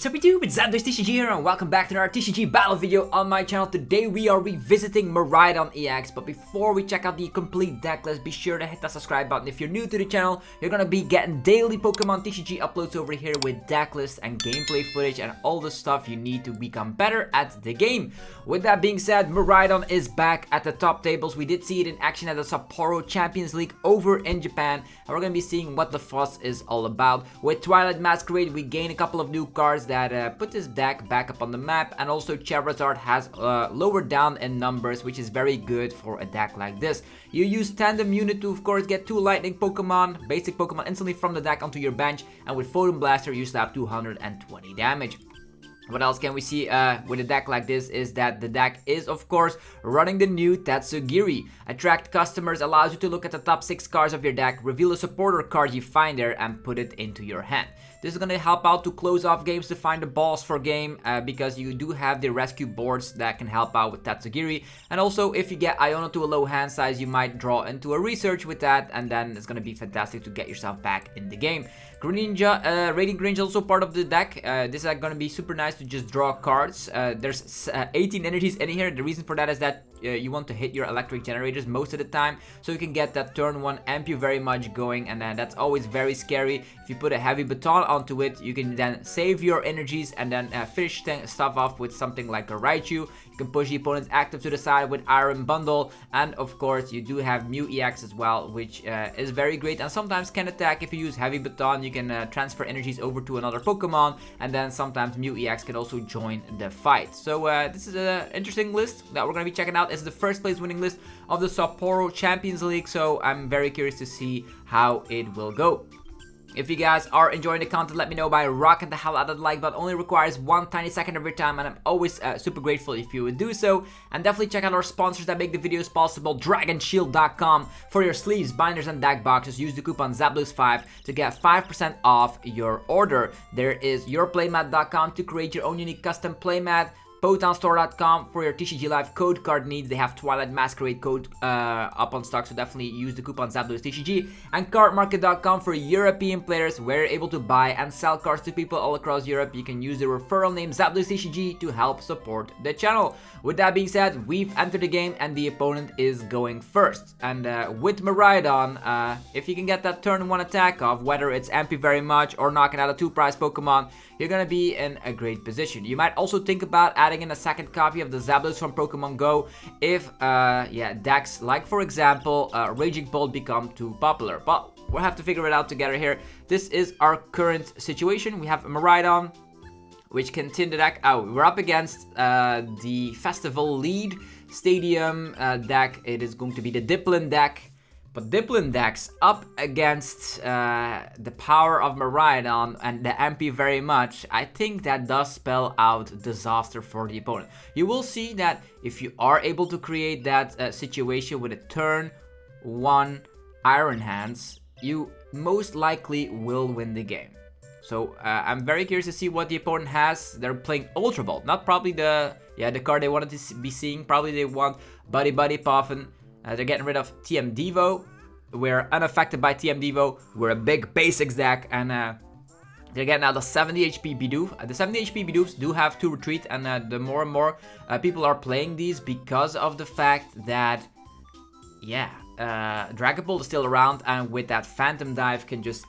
What's up YouTube, it's Zapdos TCG here and welcome back to another TCG battle video on my channel. Today we are revisiting Miraidon EX, but before we check out the complete deck list, be sure to hit that subscribe button. If you're new to the channel, you're gonna be getting daily Pokemon TCG uploads over here with deck list and gameplay footage and all the stuff you need to become better at the game. With that being said, Miraidon is back at the top tables. We did see it in action at the Sapporo Champions League over in Japan, and we're gonna be seeing what the fuss is all about. With Twilight Masquerade, we gain a couple of new cards that put this deck back up on the map, and also Charizard has lowered down in numbers, which is very good for a deck like this. You use Tandem Unit to of course get 2 lightning Pokemon, basic Pokemon instantly from the deck onto your bench, and with Photon Blaster you slap 220 damage. What else can we see with a deck like this is that the deck is of course running the new Tatsugiri. Attract customers allows you to look at the top 6 cards of your deck, reveal a supporter card you find there and put it into your hand. This is going to help out to close off games to find the balls for game because you do have the rescue boards that can help out with Tatsugiri. And also if you get Iono to a low hand size, you might draw into a research with that, and then it's going to be fantastic to get yourself back in the game. Greninja, Radiant Greninja is also part of the deck. This is going to be super nice to just draw cards. There's 18 energies in here. The reason for that is that you want to hit your electric generators most of the time, so you can get that turn 1 Ampu very much going, and that's always very scary. If you put a heavy baton onto it, you can then save your energies and then finish stuff off with something like a Raichu. You can push the opponent's active to the side with Iron Bundle, and of course you do have Mew EX as well, which is very great and sometimes can attack. If you use heavy baton, you can transfer energies over to another Pokemon, and then sometimes Mew EX can also join the fight. So this is an interesting list that we're going to be checking out. It's the first place winning list of the Sapporo Champions League, so I'm very curious to see how it will go. If you guys are enjoying the content, let me know by rocking the hell out of the like button. Only requires 1 tiny second of your time, and I'm always super grateful if you would do so. And definitely check out our sponsors that make the videos possible, DragonShield.com, for your sleeves, binders, and deck boxes. Use the coupon Zapdos5 to get 5% off your order. There is YourPlaymat.com to create your own unique custom playmat. PhotonStore.com for your TCG Live code card needs. They have Twilight Masquerade code up on stock, so definitely use the coupon ZapdosTCG. And CardMarket.com for European players, where you're able to buy and sell cards to people all across Europe. You can use the referral name ZapdosTCG to help support the channel. With that being said, we've entered the game and the opponent is going first. And with Miraidon, if you can get that turn 1 attack off, whether it's MP very much or knocking out a 2-prize Pokemon, you're gonna be in a great position. You might also think about adding in a second copy of the Zapdos from Pokemon Go if decks like, for example, Raging Bolt become too popular. But we'll have to figure it out together here. This is our current situation. We have a Miraidon, which can tin the deck out. We're up against the Festival Lead Stadium deck. It is going to be the Diplin deck. But Diplin decks up against the power of Miraidon and the MP very much, I think that does spell out disaster for the opponent. You will see that if you are able to create that situation with a turn 1 Iron Hands, you most likely will win the game. So I'm very curious to see what the opponent has. They're playing Ultra Ball, not probably the card they wanted to be seeing. Probably they want Buddy Buddy Puffin. They're getting rid of TM Devo. We're unaffected by TM Devo. We're a big basics deck, and they're getting out the 70 HP Bidoof. The 70 HP Bidoofs do have to retreat, and the more and more people are playing these because of the fact that, Dragapult is still around, and with that Phantom Dive can just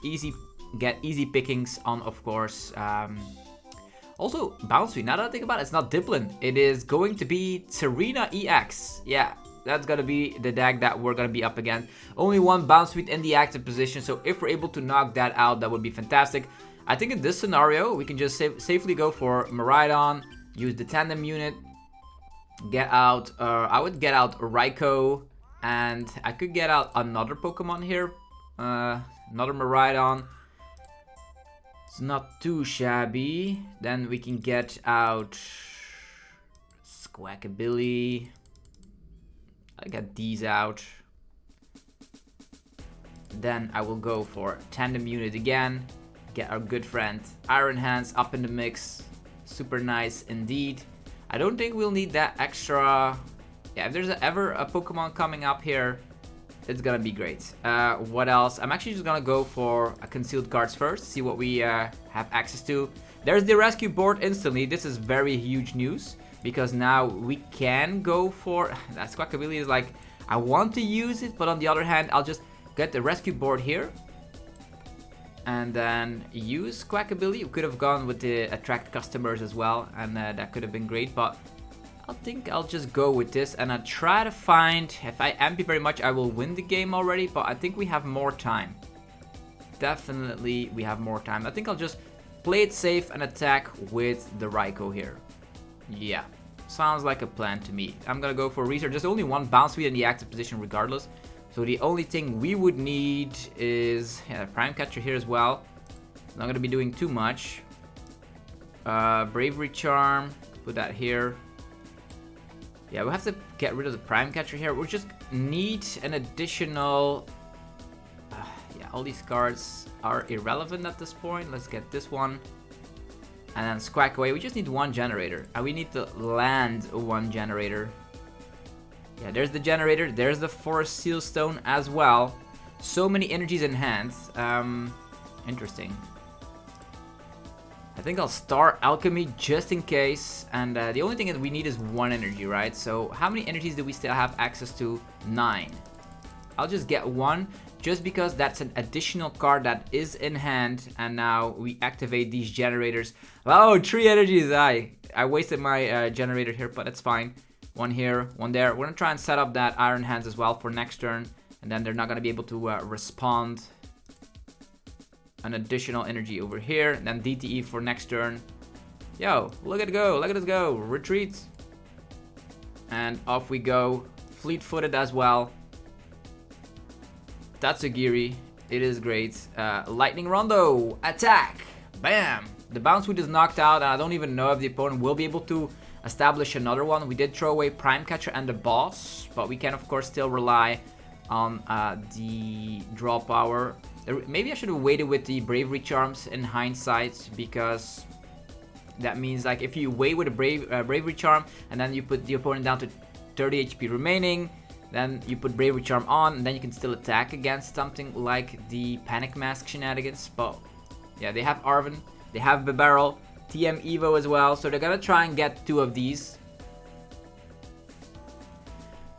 get easy pickings on, of course. Also, Bounce Sweep, now that I think about it, it's not Diplin. It is going to be Tsareena EX. Yeah. That's going to be the deck that we're going to be up against. Only 1 Bounce Sweep in the active position, so if we're able to knock that out, that would be fantastic. I think in this scenario, we can just safely go for Miraidon, use the Tandem Unit, get out, I would get out Raikou, and I could get out another Pokemon here, another Miraidon. It's not too shabby. Then we can get out Squawkabilly. I got these out. Then I will go for Tandem Unit again. Get our good friend Iron Hands up in the mix. Super nice indeed. I don't think we'll need that extra. Yeah, if there's ever a Pokemon coming up here, it's gonna be great. What else? I'm actually just gonna go for concealed cards first. See what we have access to. There's the rescue board instantly. This is very huge news because now we can go for... That Squawkabilly is like, I want to use it, but on the other hand, I'll just get the rescue board here. And then use Squawkabilly. We could have gone with the attract customers as well, and that could have been great, but I think I'll just go with this, and I'll try to find... If I MP very much, I will win the game already, but I think we have more time. Definitely, we have more time. I think I'll just play it safe and attack with the Raikou here. Yeah, sounds like a plan to me. I'm gonna go for research. There's only one bounce speed in the active position regardless. So the only thing we would need is Prime Catcher here as well. Not gonna be doing too much. Bravery Charm, put that here. Yeah, we have to get rid of the Prime Catcher here. We just need an additional... yeah, all these cards are irrelevant at this point. Let's get this one. And then Squawk away. We just need one generator. And we need to land one generator. Yeah, there's the generator. There's the Forest Seal Stone as well. So many energies in hand. Interesting. I think I'll Star Alchemy just in case. And the only thing that we need is one energy, right? So how many energies do we still have access to? 9. I'll just get one. Just because that's an additional card that is in hand. And now we activate these generators. Oh, 3 energies. I wasted my generator here, but that's fine. One here, one there. We're going to try and set up that Iron Hands as well for next turn. And then they're not going to be able to respond. An additional energy over here. And then DTE for next turn. Yo, look at it go. Look at us go. Retreat. And off we go. Fleet-footed as well. Tatsugiri, it is great. Lightning Rondo, attack, bam. The bounce speed is knocked out, and I don't even know if the opponent will be able to establish another one. We did throw away Prime Catcher and the boss, but we can of course still rely on the draw power. Maybe I should have waited with the Bravery Charms in hindsight, because that means like if you wait with a Bravery Charm and then you put the opponent down to 30 HP remaining, then you put Bravery Charm on, and then you can still attack against something like the Panic Mask shenanigans. But yeah, they have Arven, they have Bibarel, TM Evo as well, so they're gonna try and get 2 of these.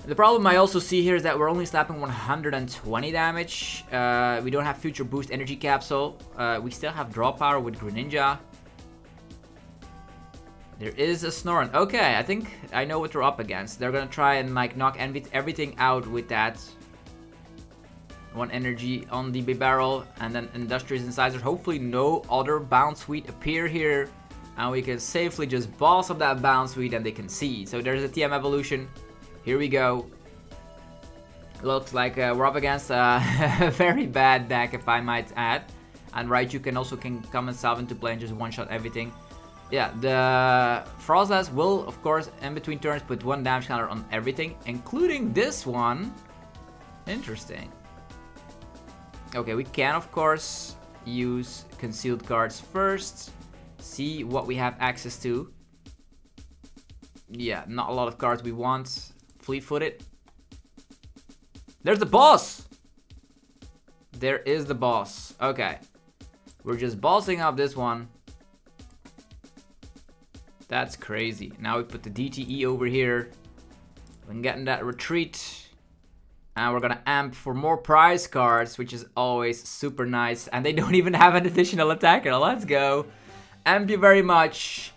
The problem I also see here is that we're only slapping 120 damage. We don't have Future Boost Energy Capsule. We still have Draw Power with Greninja. There is a Snorunt. Okay, I think I know what they're up against. They're gonna try and like knock everything out with that. 1 energy on the Bibarel, and then Industrious Incisors. Hopefully no other Bounce Suite appear here, and we can safely just boss up that Bounce Suite and they can see. So there's a TM Evolution. Here we go. Looks like we're up against a very bad deck, if I might add. And Raichu can come and salve into play and just one-shot everything. Yeah, the Froslass will, of course, in between turns put 1 damage counter on everything, including this one. Interesting. Okay, we can, of course, use concealed cards first. See what we have access to. Yeah, not a lot of cards we want. Fleet-footed. There's the boss! There is the boss. Okay. We're just bossing up this one. That's crazy. Now we put the DTE over here. We're getting that retreat. And we're gonna amp for more prize cards, which is always super nice. And they don't even have an additional attacker. Let's go. Amp you very much.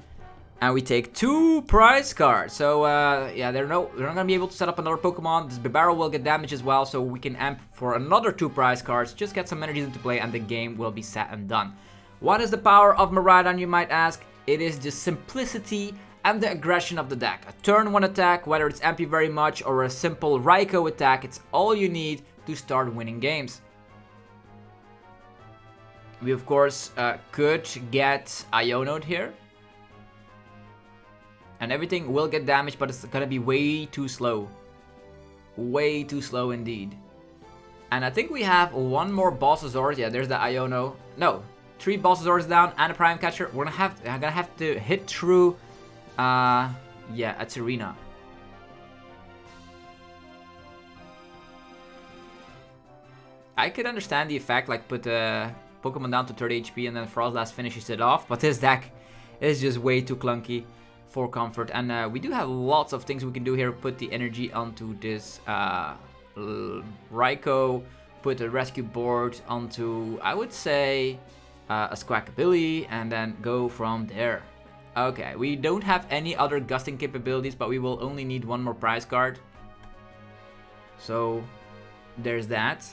And we take 2 prize cards. So yeah, they're not gonna be able to set up another Pokemon. This Bibarel will get damage as well, so we can amp for another 2 prize cards. Just get some energies into play and the game will be set and done. What is the power of Miraidon, you might ask? It is the simplicity and the aggression of the deck. A turn 1 attack, whether it's MP very much or a simple Raikou attack, it's all you need to start winning games. We of course could get Ionoed here. And everything will get damaged, but it's gonna be way too slow. Way too slow indeed. And I think we have 1 more Bossasaurus. Yeah, there's the Iono. No, 3 Bossasaurus down and a Prime Catcher. I'm gonna have to hit through, yeah, a Tsareena. I could understand the effect, like put Pokemon down to 30 HP and then Froslass finishes it off. But this deck It's just way too clunky for comfort. And we do have lots of things we can do here. Put the energy onto this Raikou. Put the rescue board onto, I would say, a Squawkabilly, and then go from there. Okay, we don't have any other gusting capabilities, but we will only need one more prize card. So there's that.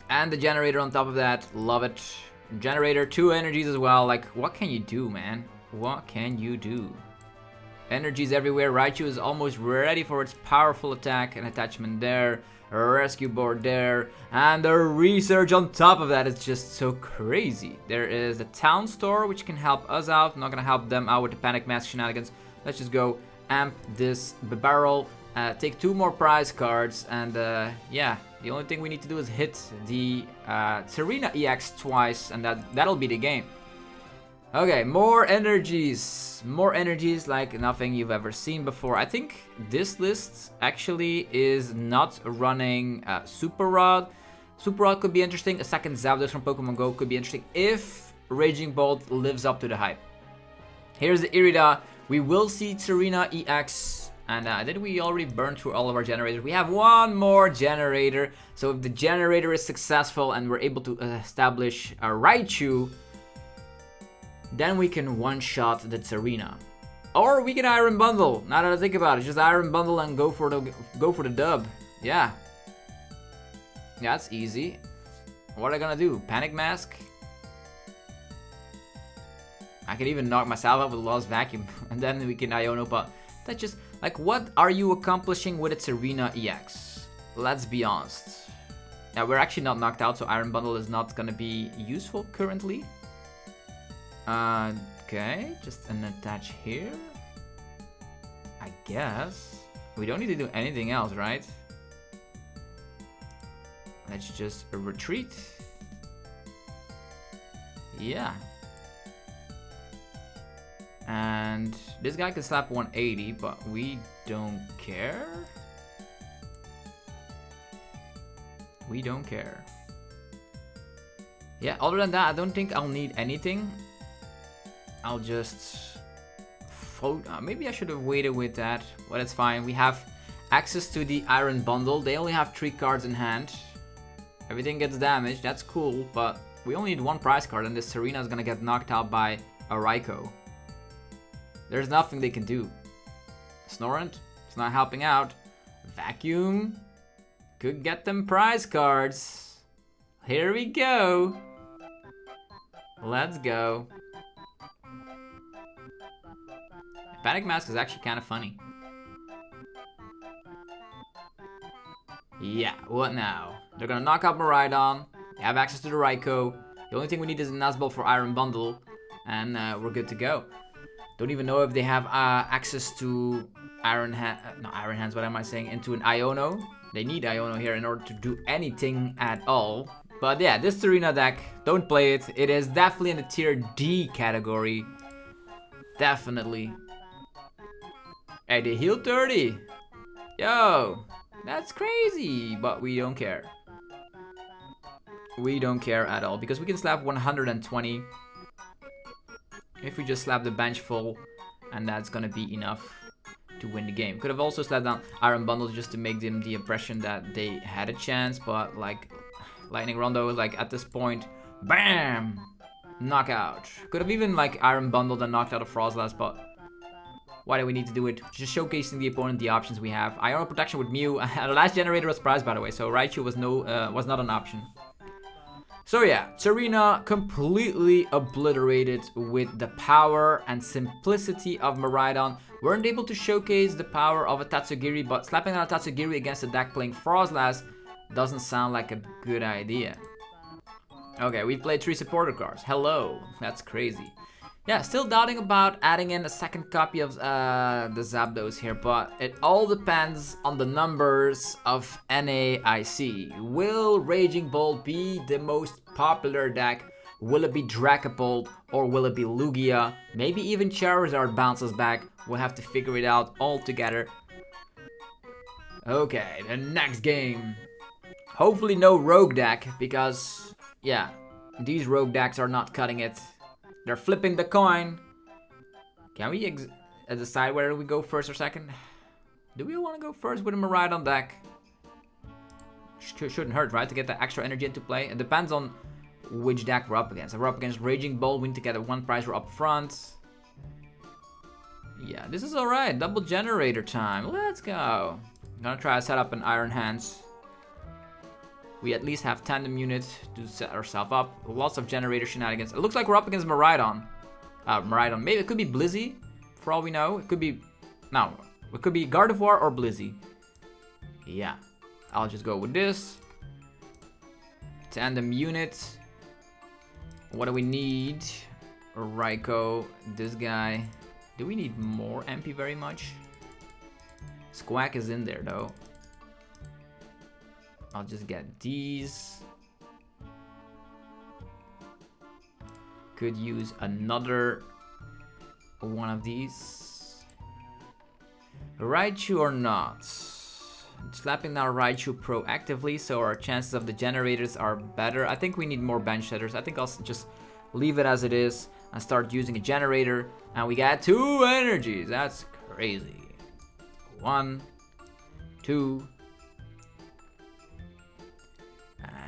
And the generator on top of that, love it. Generator, 2 energies as well. Like, what can you do, man? What can you do? Energies everywhere. Raichu is almost ready for its powerful attack. An attachment there. A rescue board there. And the research on top of that is just so crazy. There is the town store, which can help us out. Not gonna help them out with the Panic Mask shenanigans. Let's just go amp this barrel. Take 2 more prize cards. And yeah, the only thing we need to do is hit the Tsareena EX twice. And that'll be the game. Okay, more energies. More energies like nothing you've ever seen before. I think this list actually is not running Super Rod. Super Rod could be interesting. A second Zapdos from Pokemon Go could be interesting if Raging Bolt lives up to the hype. Here's the Irida. We will see Tsareena EX. And did we already burn through all of our generators? We have one more generator. So if the generator is successful and we're able to establish a Raichu, then we can one-shot the Tsareena. Or we can Iron Bundle. Now that I think about it, just Iron Bundle and go for the dub. Yeah. Yeah, that's easy. What are I gonna do? Panic Mask? I can even knock myself out with Lost Vacuum. And then we can Iono, but that's just... Like, what are you accomplishing with a Tsareena EX? Let's be honest. Now, we're actually not knocked out, so Iron Bundle is not gonna be useful currently. Okay, just an attach here. I guess. We don't need to do anything else, right? Let's just retreat. Yeah. And this guy can slap 180, but we don't care. We don't care. Yeah, other than that, I don't think I'll need anything. I'll just maybe I should have waited with that, but it's fine. We have access to the Iron Bundle. They only have 3 cards in hand. Everything gets damaged, that's cool, but we only need 1 prize card and this Tsareena is gonna get knocked out by a Raikou. There's nothing they can do. Snorant, it's not helping out. Vacuum could get them prize cards. Here we go. Let's go. Panic Mask is actually kind of funny. Yeah, what now? They're gonna knock out Miraidon. They have access to the Raikou. The only thing we need is a Nazball for Iron Bundle. And we're good to go. Don't even know if they have access to Iron Hands, what am I saying? Into an Iono. They need Iono here in order to do anything at all. But yeah, this Tsareena deck, don't play it. It is definitely in the tier D category. Definitely. Hey, they heal 30. Yo, that's crazy. But we don't care. We don't care at all. Because we can slap 120. If we just slap the bench full. And that's gonna be enough to win the game. Could have also slapped down Iron Bundle just to make them the impression that they had a chance. But like, Lightning Rondo, like at this point, BAM! Knockout. Could have even like Iron Bundled and knocked out a Froslass, but why do we need to do it? Just showcasing the opponent the options we have. Iono Protection with Mew. The last generator was prized, by the way, so Raichu was not an option. So yeah, Tsareena completely obliterated with the power and simplicity of Miraidon. Weren't able to showcase the power of a Tatsugiri, but slapping on a Tatsugiri against a deck playing Froslass doesn't sound like a good idea. Okay, we played 3 supporter cards. Hello, that's crazy. Yeah, still doubting about adding in a second copy of the Zapdos here, but it all depends on the numbers of NAIC. Will Raging Bolt be the most popular deck? Will it be Dragapult or will it be Lugia? Maybe even Charizard bounces back. We'll have to figure it out all together. Okay, the next game. Hopefully no Rogue deck, because yeah, these Rogue decks are not cutting it. They're flipping the coin. Can we decide whether we go first or second? Do we want to go first with a Miraidon deck? Shouldn't hurt, right? To get the extra energy into play. It depends on which deck we're up against. If we're up against Raging Bull, we need to get a 1 prize, we're up front. Yeah, this is alright. Double generator time. Let's go. I'm gonna try to set up an Iron Hands. We at least have Tandem Unit to set ourselves up. Lots of generator shenanigans. It looks like we're up against Miraidon. Miraidon. Maybe it could be Blizzy, for all we know. It could be... No. It could be Gardevoir or Blizzy. Yeah. I'll just go with this. Tandem Unit. What do we need? Raikou. This guy. Do we need more MP very much? Squawk is in there though. I'll just get these. Could use another one of these. Raichu or not? Slapping down Raichu proactively so our chances of the generators are better. I think we need more bench setters. I think I'll just leave it as it is and start using a generator. And we got 2 energies. That's crazy. 1, 2.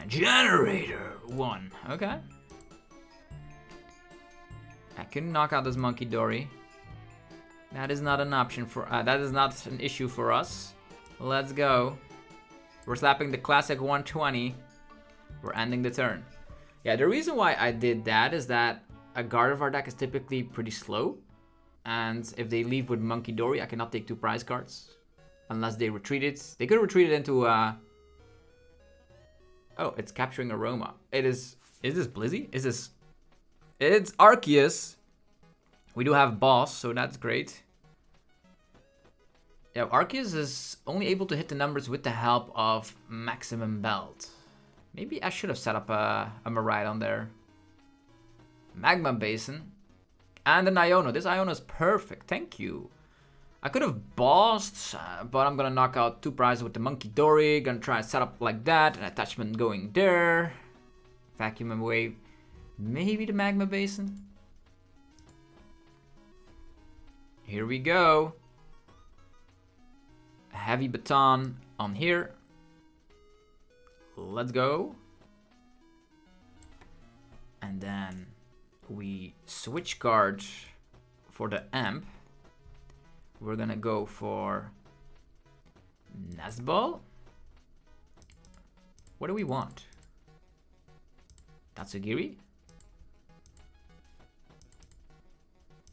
Generator 1. Okay. I can knock out this Monkey Dory. That is not an option for that is not an issue for us. Let's go. We're slapping the classic 120. We're ending the turn. Yeah, the reason why I did that is that a Gardevoir deck is typically pretty slow. And if they leave with Monkey Dory, I cannot take 2 prize cards. Unless they retreat it. They could retreat it into oh, it's capturing Aroma. It is this Blizzy? Is this... It's Arceus. We do have Boss, so that's great. Yeah, Arceus is only able to hit the numbers with the help of Maximum Belt. Maybe I should have set up a Miraidon there. Magma Basin. And an Iono. This Iono is perfect, thank you. I could have bossed, but I'm gonna knock out 2 prizes with the Monkey Dory. Gonna try and set up like that. An attachment going there. Vacuum and Wave. Maybe the Magma Basin. Here we go. A heavy Baton on here. Let's go. And then we switch card for the Amp. We're gonna go for Nesball. What do we want? Tatsugiri?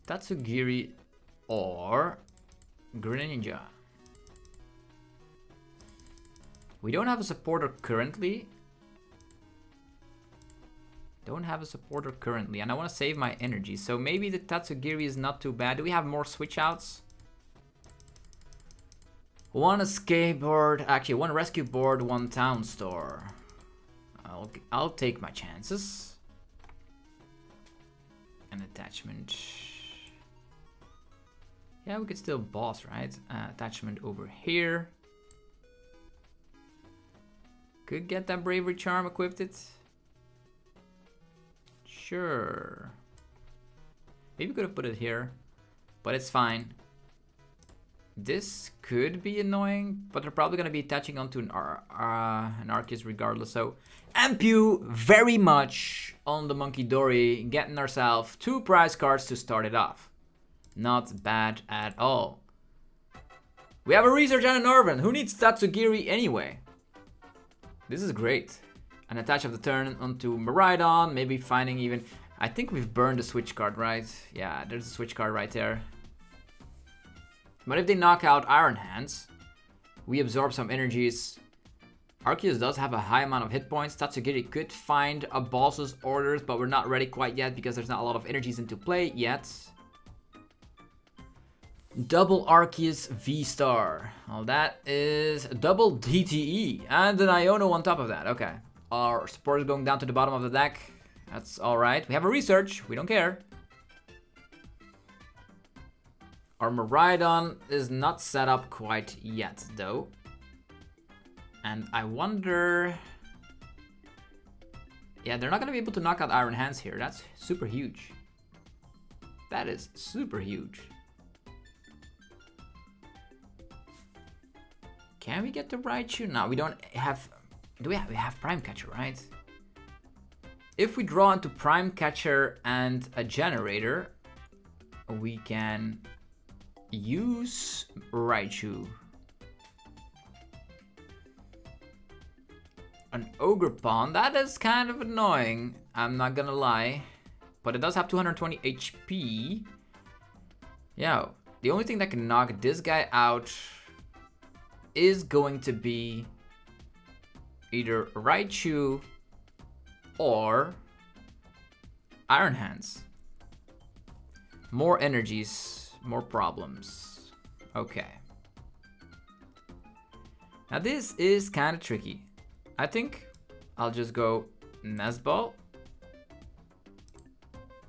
Tatsugiri or Greninja. We don't have a supporter currently. And I want to save my energy. So maybe the Tatsugiri is not too bad. Do we have more switch outs? 1 escape board, actually 1 rescue board, 1 town store. I'll take my chances. An attachment. Yeah, we could still boss, right? Attachment over here. Could get that Bravery Charm equipped it. Sure. Maybe we could have put it here, but it's fine. This could be annoying, but they're probably going to be attaching onto an Arceus regardless. So, Ampu very much on the Monkey Dory, getting ourselves 2 prize cards to start it off. Not bad at all. We have a Research and an Norvin. Who needs Tatsugiri anyway? This is great. An attach of the turn onto Miraidon, maybe finding even... I think we've burned the switch card, right? Yeah, there's a switch card right there. But if they knock out Iron Hands, we absorb some energies. Arceus does have a high amount of hit points. Tatsugiri could find a boss's orders, but we're not ready quite yet because there's not a lot of energies into play yet. Double Arceus VSTAR. Well, that is double DTE and an Iono on top of that. Okay. Our support is going down to the bottom of the deck. That's alright. We have a Research. We don't care. Our Miraidon is not set up quite yet, though. And I wonder... Yeah, they're not going to be able to knock out Iron Hands here. That's super huge. That is super huge. Can we get the Raichu? No, we don't have... Do we have Prime Catcher, right? If we draw into Prime Catcher and a Generator, we can use Raichu. An Ogre Pond, that is kind of annoying, I'm not gonna lie. But it does have 220 HP. Yeah, the only thing that can knock this guy out is going to be either Raichu or Iron Hands. More energies, more problems. Okay. Now this is kind of tricky. I think I'll just go Nesball.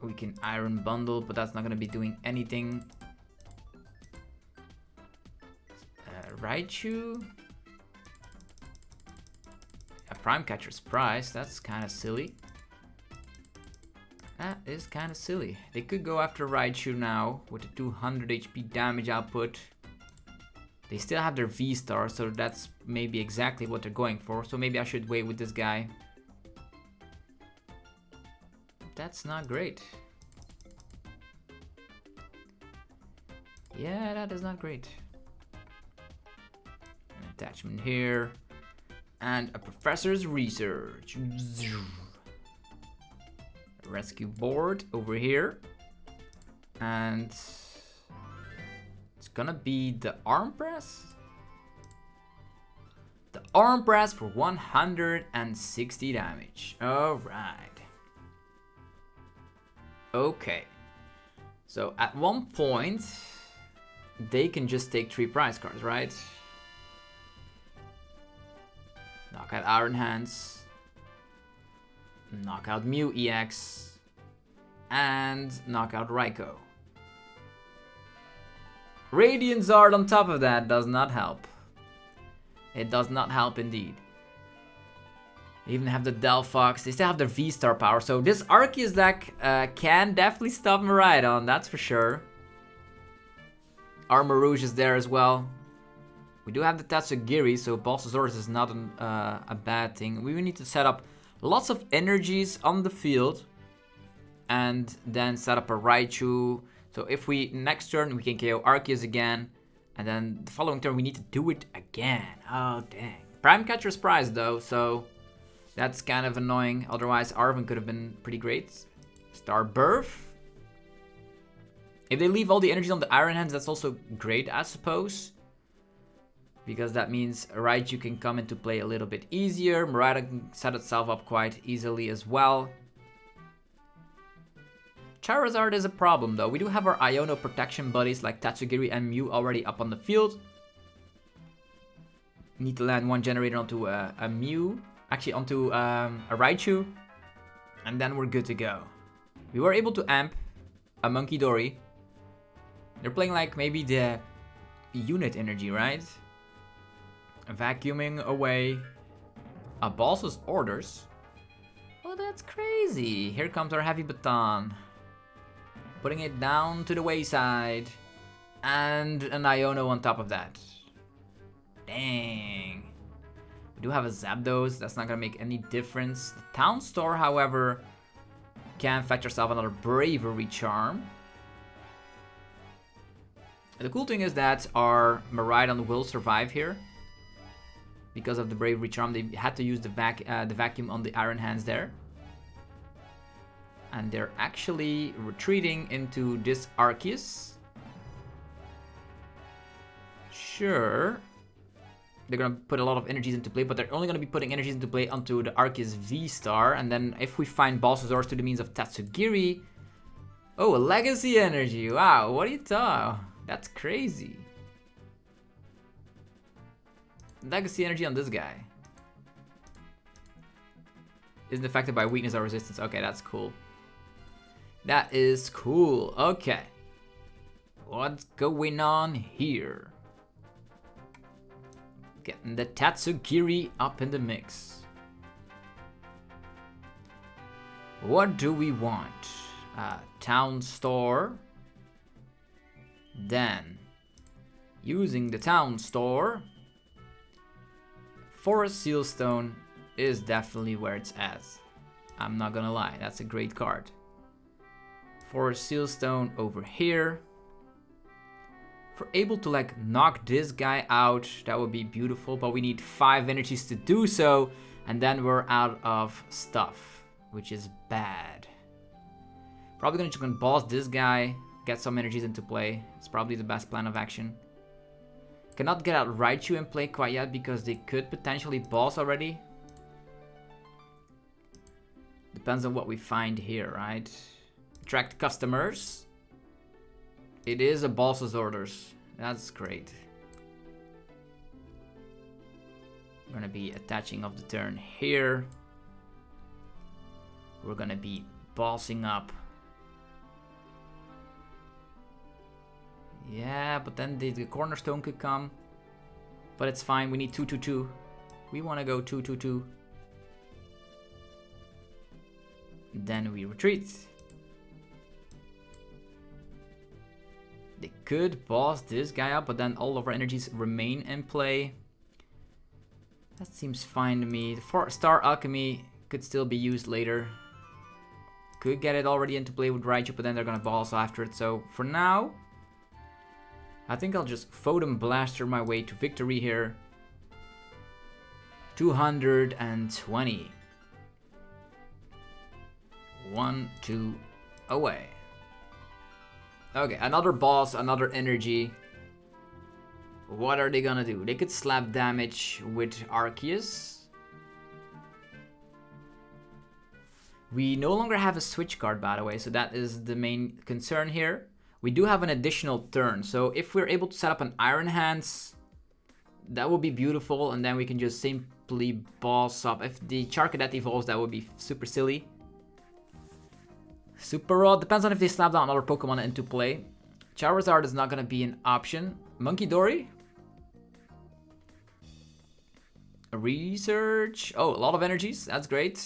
We can Iron Bundle, but that's not going to be doing anything. Raichu. A Prime Catcher's Prize, that's kind of silly. That is kind of silly. They could go after Raichu now with a 200 HP damage output. They still have their VSTAR, so that's maybe exactly what they're going for. So maybe I should wait with this guy. That's not great. Yeah, that is not great. An attachment here. And a Professor's Research. Rescue board over here. And it's gonna be the Arm Press. The Arm Press for 160 damage. Alright. Okay. So at one point, they can just take 3 prize cards, right? Knock out Iron Hands. Knock out Mew EX. And knock out Raikou. Radiant Zard on top of that does not help. It does not help indeed. They even have the Delphox. They still have their VSTAR power. So this Arceus deck can definitely stop Miraidon, that's for sure. Aramarouge is there as well. We do have the Tatsugiri, so Balsasaurus is not a bad thing. We will need to set up lots of energies on the field. And then set up a Raichu. So if we, next turn, we can KO Arceus again. And then the following turn, we need to do it again. Oh, dang. Prime Catcher's Prize, though, so that's kind of annoying. Otherwise, Arven could have been pretty great. Star Birth. If they leave all the energies on the Iron Hands, that's also great, I suppose. Because that means Raichu can come into play a little bit easier. Miraidon can set itself up quite easily as well. Charizard is a problem though. We do have our Iono protection buddies like Tatsugiri and Mew already up on the field. Need to land one generator onto a Mew. Actually onto a Raichu. And then we're good to go. We were able to amp a Monkey Dory. They're playing like maybe the unit energy, right? Vacuuming away a Balsa's Orders. Oh, that's crazy. Here comes our Heavy Baton. Putting it down to the wayside. And an Iono on top of that. Dang. We do have a Zapdos. That's not going to make any difference. The Town Store, however, can fetch yourself another Bravery Charm. And the cool thing is that our Miraidon will survive here. Because of the Bravery Charm, they had to use the vacuum on the Iron Hands there. And they're actually retreating into this Arceus. Sure. They're going to put a lot of energies into play, but they're only going to be putting energies into play onto the Arceus VSTAR. And then if we find Balsasaurus through the means of Tatsugiri... Oh, a Legacy Energy. Wow, what do you talk? That's crazy. Legacy Energy on this guy. Isn't affected by weakness or resistance. Okay, that's cool. That is cool. Okay. What's going on here? Getting the Tatsugiri up in the mix. What do we want? Town Store. Then, using the town store, Forest Sealstone is definitely where it's at. I'm not gonna lie, that's a great card. Forest Sealstone over here. If we're able to like knock this guy out, that would be beautiful, but we need 5 energies to do so, and then we're out of stuff, which is bad. Probably gonna just gonna boss this guy, get some energies into play. It's probably the best plan of action. Cannot get out Raichu in play quite yet because they could potentially boss already. Depends on what we find here, right? Attract customers. It is a boss's orders. That's great. We're gonna be attaching of the turn here. We're gonna be bossing up. Yeah, but then the cornerstone could come. But it's fine, we need 2-2-2. We wanna go 2-2-2. Then we retreat. They could boss this guy up, but then all of our energies remain in play. That seems fine to me. The VSTAR Alchemy could still be used later. Could get it already into play with Raichu, but then they're gonna boss after it. So for now, I think I'll just Photon Blaster my way to victory here. 220. 1-2 away. Okay, another boss, another energy. What are they gonna do? They could slap damage with Arceus. We no longer have a switch card, by the way, so that is the main concern here. We do have an additional turn, so if we're able to set up an Iron Hands, that would be beautiful, and then we can just simply boss up. If the Charcadet evolves, that would be super silly. Super Rod, depends on if they slap down another Pokemon into play. Charizard is not going to be an option. Monkey Dory. Research. Oh, a lot of energies. That's great.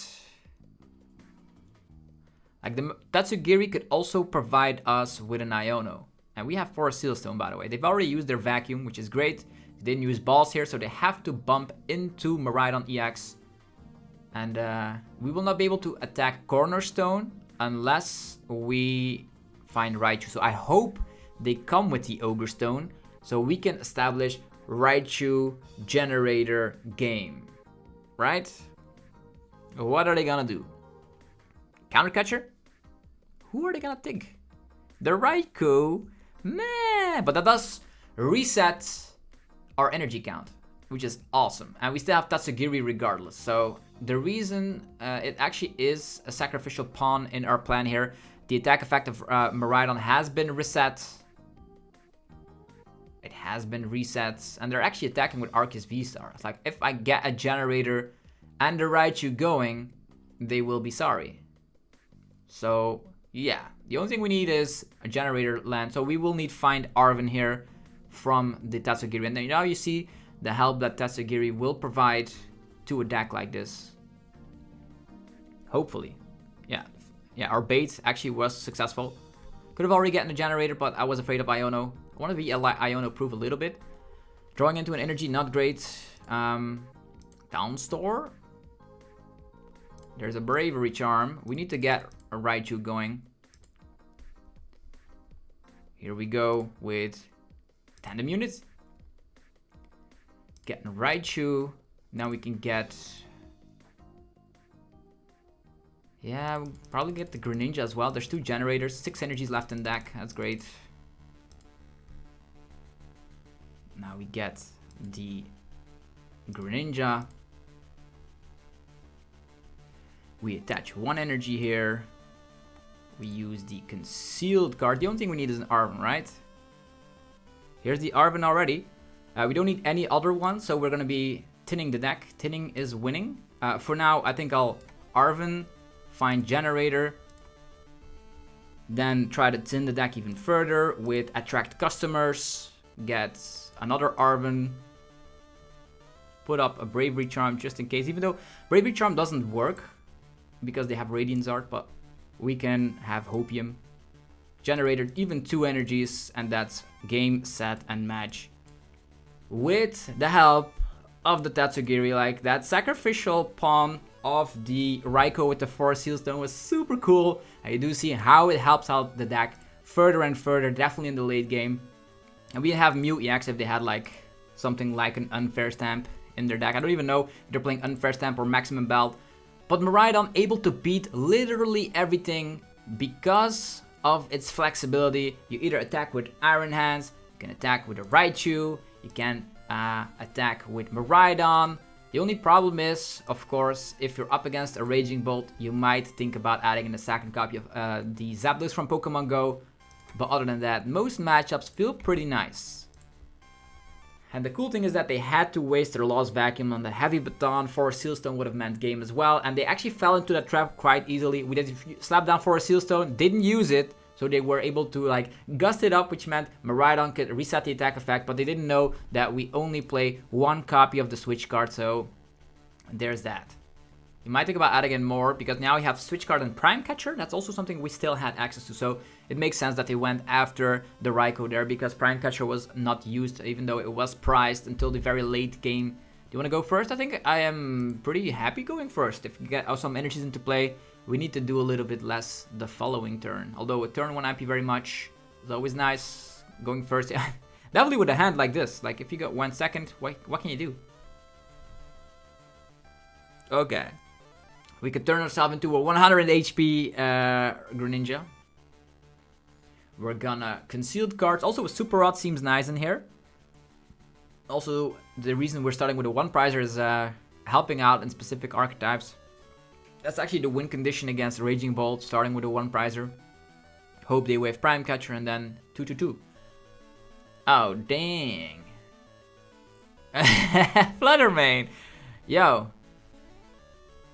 Like the Tatsugiri could also provide us with an Iono. And we have Forest Sealstone, by the way. They've already used their Vacuum, which is great. They didn't use balls here, so they have to bump into Miraidon EX. And we will not be able to attack Cornerstone unless we find Raichu. So I hope they come with the Ogre Stone so we can establish Raichu generator game. Right? What are they gonna do? Countercatcher? Who are they gonna take? The Raikou? Meh! But that does reset our energy count, which is awesome. And we still have Tatsugiri regardless. So the reason it actually is a sacrificial pawn in our plan here, the attack effect of Miraidon has been reset. It has been reset. And they're actually attacking with Arceus VSTAR. It's like, if I get a generator and the Raichu going, they will be sorry. So, yeah. The only thing we need is a generator land. So we will need Find Arven here from the Tatsugiri. And then now you see the help that Tatsugiri will provide to a deck like this. Hopefully. Yeah, our bait actually was successful. Could have already gotten a generator, but I was afraid of Iono. I want to be Iono proof a little bit. Drawing into an energy, not great. Town store. There's a Bravery Charm. We need to get a Raichu going. Here we go with Tandem Units. Getting Raichu. Now we can get... Yeah, we'll probably get the Greninja as well. There's 2 generators, 6 energies left in deck. That's great. Now we get the Greninja. We attach 1 energy here. We use the concealed card. The only thing we need is an Arven, right? Here's the Arven already. We don't need any other one, so we're going to be tinning the deck. Tinning is winning. For now, I think I'll Arven, find generator, then try to tin the deck even further with attract customers, get another Arven, put up a Bravery Charm just in case, even though Bravery Charm doesn't work because they have Radiance Art, but we can have Hopium generator, even 2 energies, and that's game, set, and match. With the help of the Tatsugiri, like that sacrificial pawn of the Raikou with the 4 Seal Stone was super cool. And you do see how it helps out the deck further and further, definitely in the late game. And we have Mew EX if they had like something like an Unfair Stamp in their deck. I don't even know if they're playing Unfair Stamp or Maximum Belt. But Miraidon able to beat literally everything because of its flexibility. You either attack with Iron Hands, you can attack with a Raichu, you can attack with Miraidon. The only problem is, of course, if you're up against a Raging Bolt, you might think about adding in a second copy of the Zapdos from Pokemon Go. But other than that, most matchups feel pretty nice. And the cool thing is that they had to waste their Lost Vacuum on the Heavy Baton. 4 Seal Stone would have meant game as well. And they actually fell into that trap quite easily. We did slap down for a Seal Stone, didn't use it. So they were able to like gust it up, which meant Miraidon could reset the attack effect. But they didn't know that we only play 1 copy of the Switch card. So there's that. You might think about adding in more because now we have Switch card and Prime Catcher. That's also something we still had access to. So it makes sense that they went after the Raikou there because Prime Catcher was not used, even though it was prized until the very late game. Do you want to go first? I think I am pretty happy going first. If you get some energies into play, we need to do a little bit less the following turn. Although a turn 1 IP very much is always nice. Going first, yeah. Definitely with a hand like this. Like if you got 1 second, what can you do? Okay. We could turn ourselves into a 100 HP Greninja. We're gonna concealed cards. Also, a Super Rod seems nice in here. Also, the reason we're starting with a 1 prizer is helping out in specific archetypes. That's actually the win condition against Raging Bolt, starting with a 1 prizer. Hope they wave Prime Catcher and then 2/2/2. Oh, dang. Fluttermane. Yo.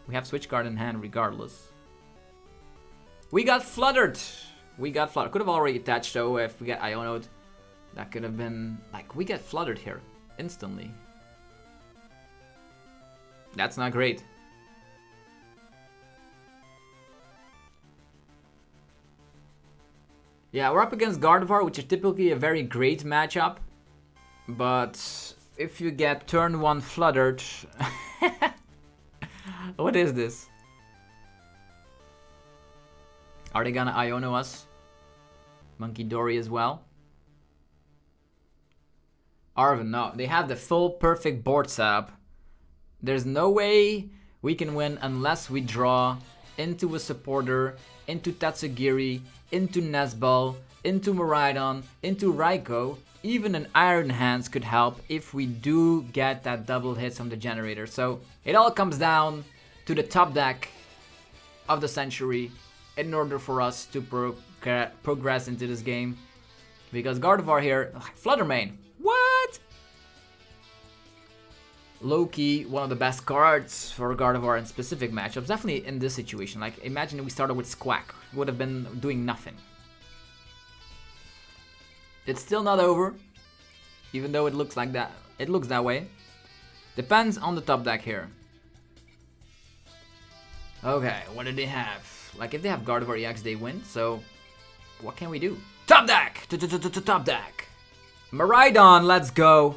We have Switch card in hand regardless. We got fluttered. We got fluttered. Could have already attached though if we get Ionoed. That could have been like we get fluttered here instantly. That's not great. Yeah, we're up against Gardevoir, which is typically a very great matchup. But if you get turn 1 fluttered... What is this? Are they gonna Iono us? Monkey Dory as well? Arven, no. They have the full perfect board setup. There's no way we can win unless we draw into a supporter, into Tatsugiri, into Nesball, into Miraidon, into Raikou. Even an Iron Hands could help if we do get that double hits on the generator. So it all comes down to the top deck of the century in order for us to progress into this game. Because Gardevoir here, Fluttermane, what? Low-key, one of the best cards for Gardevoir in specific matchups. Definitely in this situation. Like, imagine we started with Squawk. Would have been doing nothing. It's still not over. Even though it looks like that. It looks that way. Depends on the top deck here. Okay, what do they have? Like, if they have Gardevoir EX, they win. So, what can we do? Top deck! Top deck! Miraidon, let's go!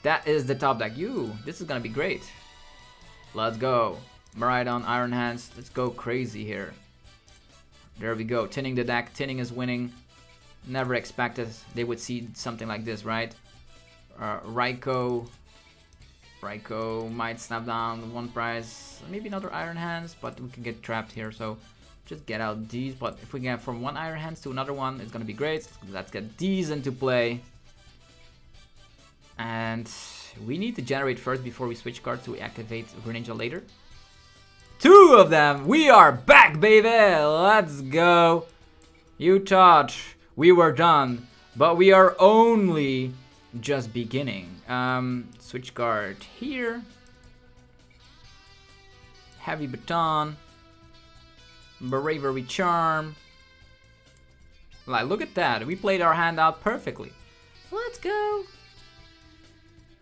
That is the top deck. This is gonna be great. Let's go. Miraidon, Iron Hands. Let's go crazy here. There we go. Tinning the deck. Tinning is winning. Never expected they would see something like this, right? Raikou might snap down 1 prize. Maybe another Iron Hands, but we can get trapped here. So just get out these. But if we get from 1 Iron Hands to another one, it's gonna be great. Let's get these into play. And we need to generate first before we switch cards to activate Greninja later. 2 of them! We are back, baby! Let's go! You thought we were done, but we are only just beginning. Switch card here. Heavy Baton. Bravery Charm. Like, look at that. We played our hand out perfectly. Let's go!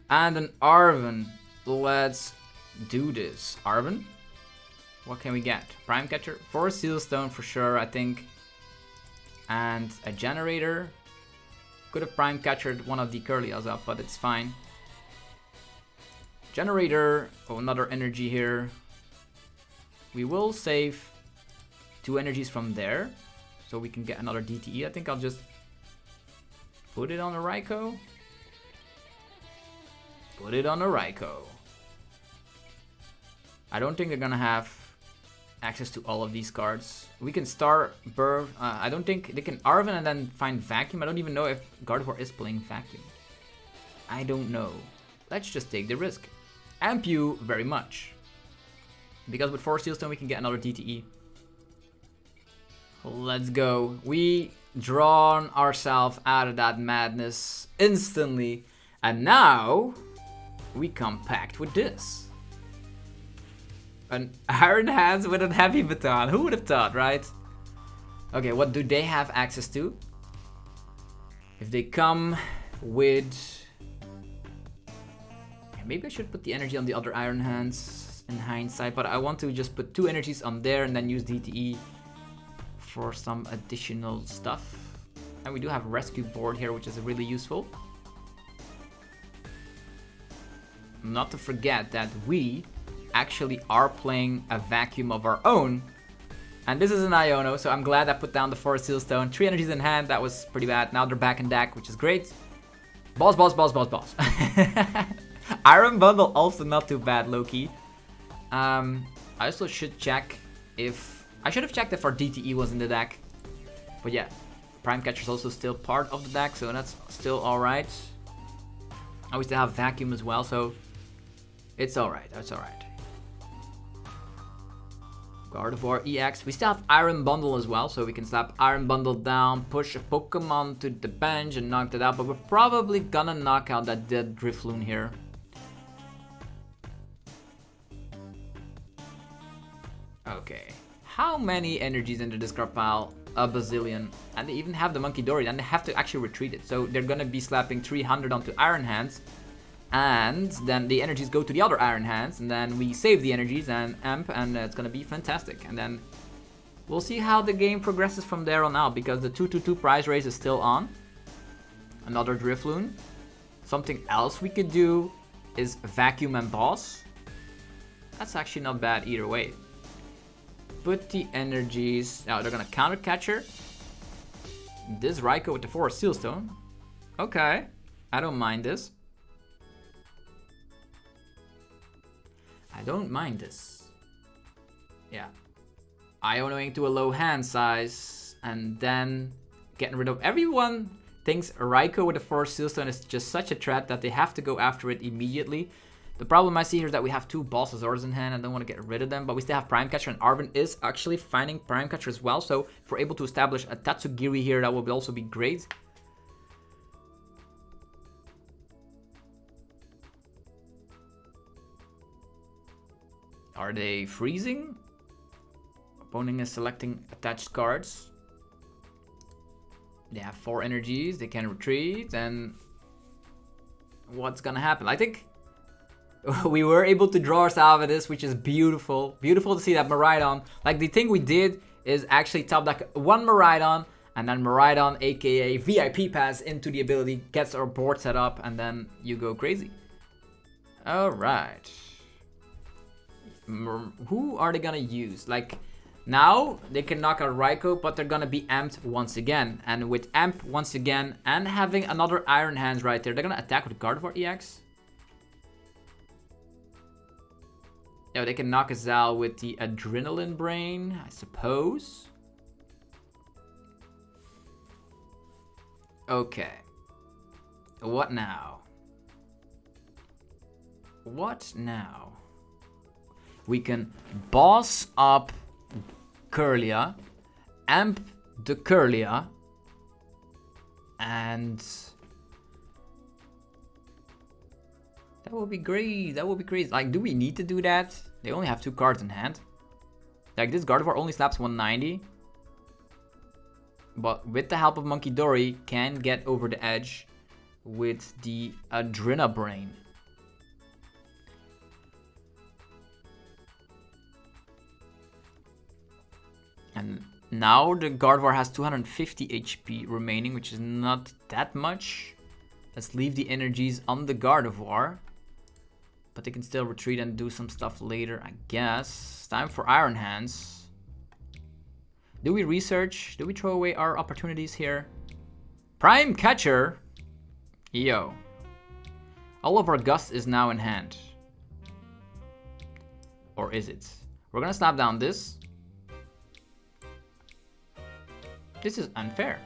And an Arven. Let's do this. Arven? What can we get? Prime Catcher? 4 Seal Stone for sure, I think. and a generator. Could have prime captured one of the Curlias up, but it's fine. Generator. Oh, another energy here. We will save 2 energies from there, so we can get another DTE. I think I'll just put it on a Raikou. Put it on a Raikou. I don't think they're gonna have access to all of these cards. We can start Burr. I don't think they can Arven and then find Vacuum. I don't even know if Gardevoir is playing Vacuum. I don't know. Let's just take the risk. Amp you very much. Because with 4 Steel Stone we can get another DTE. Let's go. We drawn ourselves out of that madness instantly. And now we come packed with this. An Iron Hands with a Heavy Baton. Who would have thought, right? Okay, what do they have access to? If they come with... Maybe I should put the energy on the other Iron Hands in hindsight, but I want to just put 2 energies on there and then use DTE for some additional stuff. And we do have Rescue Board here, which is really useful. Not to forget that we actually are playing a Vacuum of our own. And this is an Iono, so I'm glad I put down the 4 Steel Stone. 3 energies in hand, that was pretty bad. Now they're back in deck, which is great. Boss. Iron Bundle also not too bad, low-key. I also should check if... I should have checked if our DTE was in the deck. But yeah, Prime Catcher is also still part of the deck, so that's still alright. And we still have Vacuum as well, so it's alright, that's alright. Gardevoir EX. We still have Iron Bundle as well, so we can slap Iron Bundle down, push a Pokemon to the bench and knock that out, but we're probably gonna knock out that dead Drifloon here. Okay. How many energies into this card pile? A bazillion. And they even have the Monkey Dory, and they have to actually retreat it. So they're gonna be slapping 300 onto Iron Hands. And then the energies go to the other Iron Hands, and then we save the energies and amp, and it's gonna be fantastic. And then we'll see how the game progresses from there on out, because the 2-2-2 prize race is still on. Another Drifloon. Something else we could do is Vacuum and Boss. That's actually not bad either way. Put the energies. Now they're gonna counter Catcher. This Raikou with the 4 Steel Stone. Okay, I don't mind this. I don't mind this. Yeah. Ionoing to a low hand size. And then getting rid of everyone thinks Raikou with the 4 Steel Stone is just such a threat that they have to go after it immediately. The problem I see here is that we have 2 Bulbasaurs in hand. I don't want to get rid of them, but we still have Prime Catcher, and Arven is actually finding Prime Catcher as well. So if we're able to establish a Tatsugiri here, that would also be great. Are they freezing? Opponent is selecting attached cards. They have 4 energies. They can retreat, and what's gonna happen? I think we were able to draw ourselves out of this, which is beautiful. Beautiful to see that Miraidon. Like, the thing we did is actually top deck 1 Miraidon, and then Miraidon, aka VIP pass into the ability, gets our board set up, and then you go crazy. Alright. Who are they gonna use? Like, now they can knock out Raikou, but they're gonna be amped once again. And with amp once again, and having another Iron Hands right there, they're gonna attack with Gardevoir EX. Yeah, they can knock us out with the Adrenaline Brain, I suppose. Okay. What now? What now? We can boss up Kirlia, amp the Kirlia, and that will be great. That will be crazy. Like, do we need to do that? They only have 2 cards in hand. Like, this Gardevoir only slaps 190. But with the help of Monkey Dory, can get over the edge with the Adrena Brain. And Now the Gardevoir has 250 HP remaining, which is not that much. Let's leave the energies on the Gardevoir. But they can still retreat and do some stuff later, I guess. Time for Iron Hands. Do we research? Do we throw away our opportunities here? Prime Catcher. Yo. All of our Gust is now in hand. Or is it? We're gonna slap down this. This is unfair.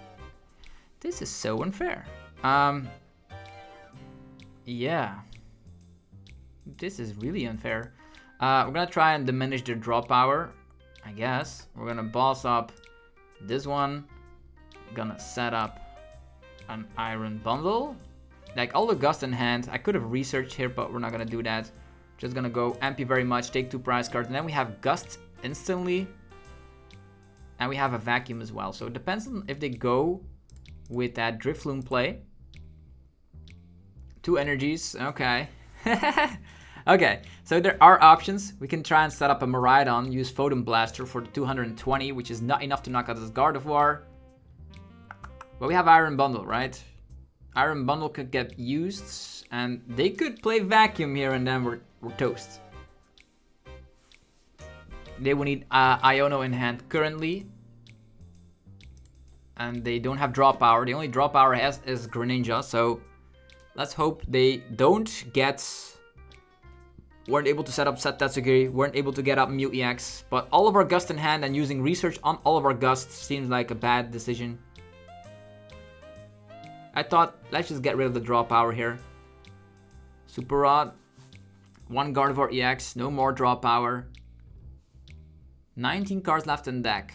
This is so unfair. Yeah. This is really unfair. We're gonna try and diminish their draw power, I guess. We're gonna boss up this one. Gonna set up an Iron Bundle. Like all the Gust in hand. I could have researched here, but we're not gonna do that. Just gonna go amp you very much, take 2 prize cards, and then we have Gust instantly. And we have a Vacuum as well. So it depends on if they go with that Drifloon play. 2 energies, okay. Okay, so there are options. We can try and set up a Miraidon, use Photon Blaster for the 220, which is not enough to knock out this Gardevoir. But we have Iron Bundle, right? Iron Bundle could get used, and they could play Vacuum here, and then we're toast. They will need Iono in hand currently. And they don't have draw power. The only draw power has is Greninja, so let's hope they don't get... Weren't able to set up Set Tatsugiri, weren't able to get up Mew EX. But all of our Gust in hand and using research on all of our Gusts seems like a bad decision. I thought, let's just get rid of the draw power here. Super Rod. 1 Gardevoir EX, no more draw power. 19 cards left in deck.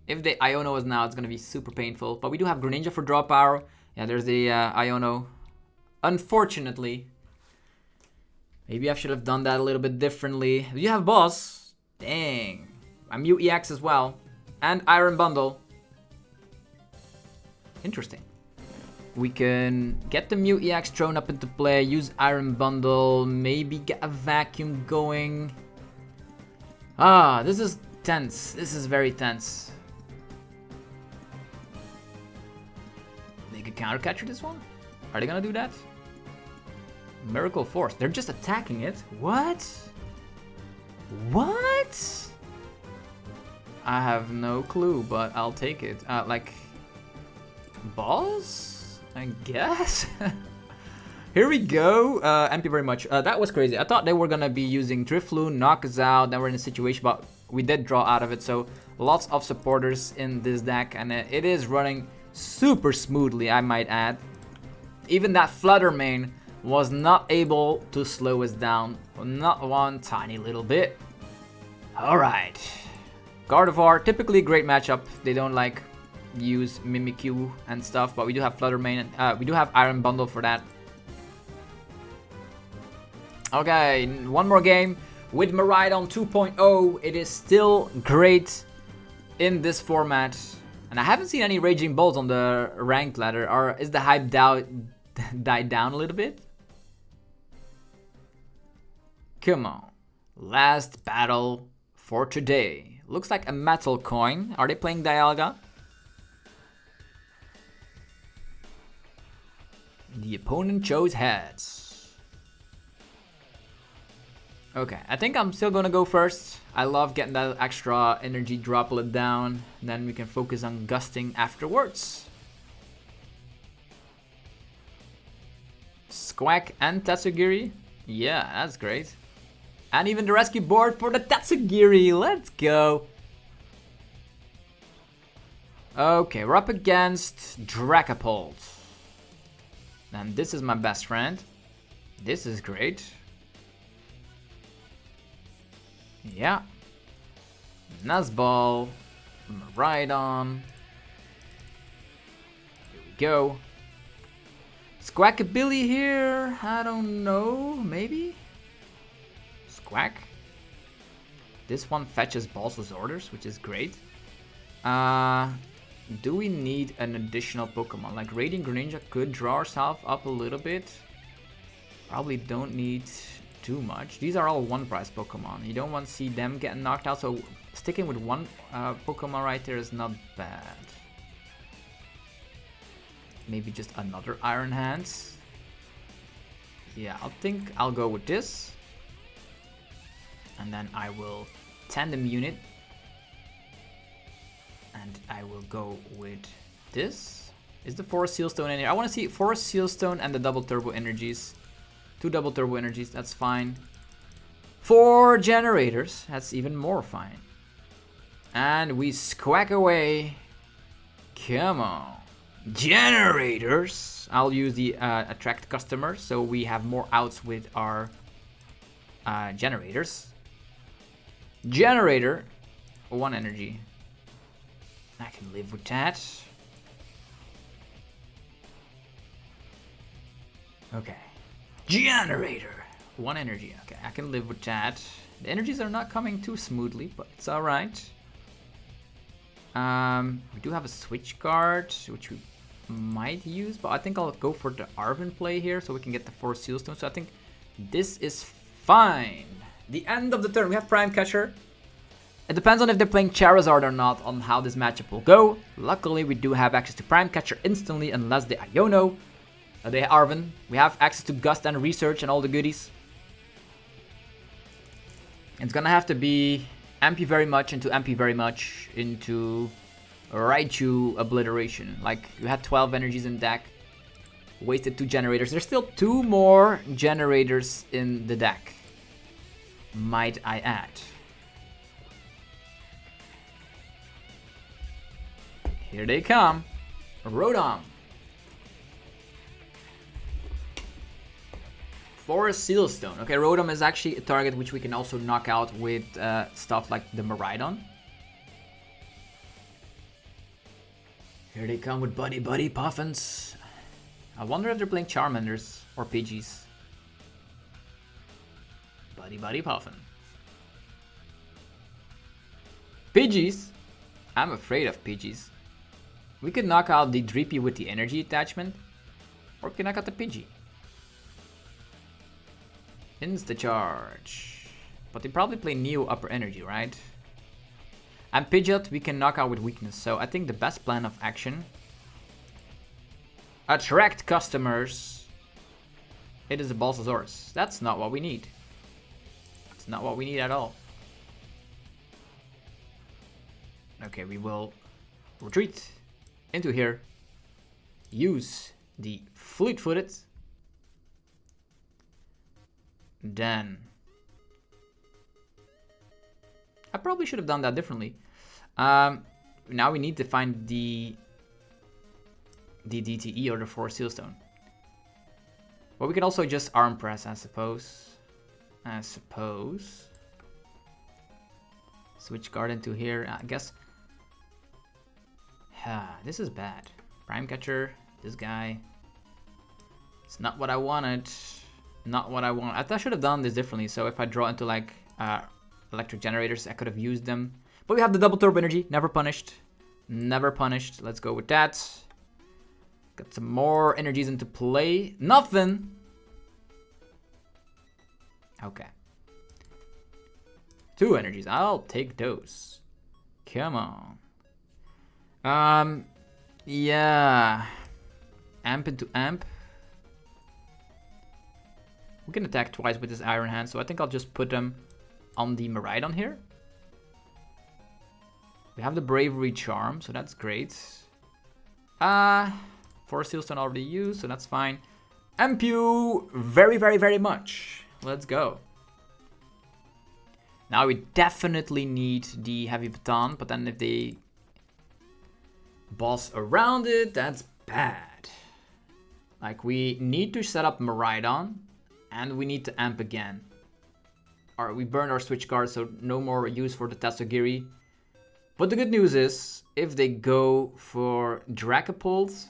If they Iono us now, it's going to be super painful. But we do have Greninja for draw power. Yeah, there's the Iono. Unfortunately. Maybe I should have done that a little bit differently. You have Boss. Dang. I'm Mew EX as well. And Iron Bundle. Interesting. We can get the Mew EX thrown up into play. Use Iron Bundle. Maybe get a Vacuum going. Ah, this is tense. This is very tense. They could counter catcher this one? Are they gonna do that? Miracle Force. They're just attacking it. What? What? I have no clue, but I'll take it. Like... Balls? I guess? Here we go. Thank you very much. That was crazy. I thought they were gonna be using Drifloon, knock us out. Then we're in a situation, but we did draw out of it. So lots of supporters in this deck, and it is running super smoothly, I might add. Even that Flutter Mane was not able to slow us down. Not one tiny little bit. Alright. Gardevoir, typically a great matchup. They don't like use Mimikyu and stuff, but we do have Flutter Mane. We do have Iron Bundle for that. Okay, one more game with Miraidon 2.0. It is still great in this format. And I haven't seen any Raging Bulls on the ranked ladder. Or is the hype died down a little bit? Come on. Last battle for today. Looks like a metal coin. Are they playing Dialga? The opponent chose heads. Okay, I think I'm still gonna go first. I love getting that extra energy droplet down. Then we can focus on gusting afterwards. Squawk and Tatsugiri. Yeah, that's great. And even the rescue board for the Tatsugiri. Let's go. Okay, we're up against Dragapult. And this is my best friend. This is great. Yeah. Nuzball. Miraidon. Here we go. Squawkabilly here. I don't know. Maybe? Squawk. This one fetches Balls' Orders, which is great. Do we need an additional Pokemon? Like Radiant Greninja could draw ourselves up a little bit. Probably don't need too much. These are all one price Pokemon. You don't want to see them getting knocked out, so sticking with one Pokemon right there is not bad. Maybe just another Iron Hands. Yeah, I think I'll go with this. And then I will Tandem Unit. And I will go with this. Is the Forest Seal Stone in here? I want to see Forest Seal Stone and the double Turbo Energies. 2 double Turbo Energies, that's fine. 4 Generators, that's even more fine. And we squawk away. Come on. Generators. I'll use the attract customers, so we have more outs with our generators. Generator. 1 energy. I can live with that. Okay. Generator. 1 energy. Okay, I can live with that. The energies are not coming too smoothly, but it's alright. We do have a switch card, which we might use, but I think I'll go for the Arven play here so we can get the 4 Seal Stones. So I think this is fine. The end of the turn. We have Prime Catcher. It depends on if they're playing Charizard or not on how this matchup will go. Luckily, we do have access to Prime Catcher instantly unless they Iono. They Arven. We have access to Gust and Research and all the goodies. It's gonna have to be MP very much into MP very much into Raichu Obliteration. Like, you had 12 energies in deck. Wasted 2 generators. There's still 2 more generators in the deck. Might I add. Here they come. Rotom. Forest Seal Stone. Okay, Rotom is actually a target which we can also knock out with stuff like the Miraidon. Here they come with Buddy Buddy Puffins. I wonder if they're playing Charmanders or Pidgeys. Buddy Buddy Puffin. Pidgeys? I'm afraid of Pidgeys. We could knock out the Dreepy with the energy attachment. Or we can knock out the Pidgey. Insta-charge. But they probably play Neo upper energy, right? And Pidgeot we can knock out with weakness. So I think the best plan of action. Attract customers. It is a Balsasaurus. That's not what we need. That's not what we need at all. Okay, we will retreat into here. Use the Fleet-footed. Then I probably should have done that differently. Now we need to find the DTE or the 4 Seal Stone. Well, we can also just arm press, I suppose. Switch guard into here. I guess. This is bad. Prime Catcher. This guy. It's not what I wanted. Not what I want. I should have done this differently. So if I draw into like electric generators, I could have used them. But we have the double turbo energy. Never punished. Never punished. Let's go with that. Got some more energies into play. Nothing. Okay. 2 energies. I'll take those. Come on. Yeah. Amp into amp. We can attack twice with this Iron Hand, so I think I'll just put them on the Miraidon here. We have the Bravery Charm, so that's great. 4 Seal Stone already used, so that's fine. Ampu very, very, very much. Let's go. Now we definitely need the Heavy Baton, but then if they boss around it, that's bad. Like, we need to set up Miraidon. And we need to amp again. Alright, we burned our switch card, so no more use for the Tatsugiri. But the good news is, if they go for Dragapult...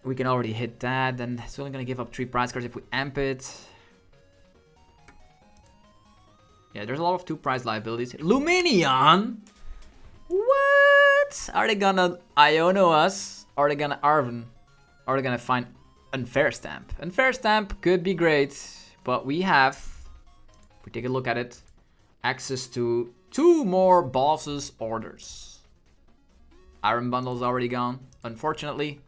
we can already hit that. Then it's only going to give up 3 prize cards if we amp it. Yeah, there's a lot of 2 prize liabilities. Lumineon? What? Are they gonna Iono us? Are they gonna Arven? Are they gonna find Unfair Stamp. Unfair Stamp could be great, but we have, if we take a look at it, access to 2 more bosses' orders. Iron Bundle's already gone, unfortunately,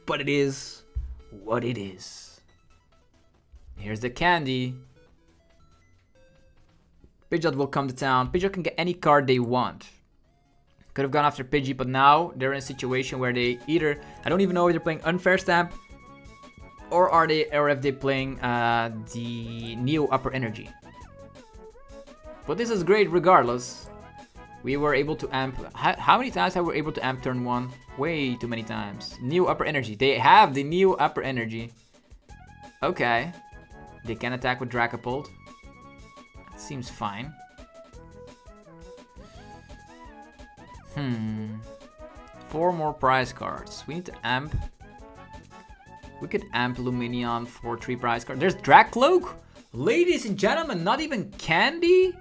but it is what it is. Here's the candy. Pidgeot will come to town. Pidgeot can get any card they want. Could have gone after Pidgey, but now they're in a situation where they either, I don't even know if they're playing Unfair Stamp, or if they're playing the Neo Upper Energy. But this is great regardless. We were able to amp. How many times have we able to amp turn 1? Way too many times. Neo Upper Energy. They have the Neo Upper Energy. Okay. They can attack with Dragapult. That seems fine. 4 more prize cards. We need to amp. We could amp Lumineon for 3 prize cards. There's Dracloak! Ladies and gentlemen, not even candy?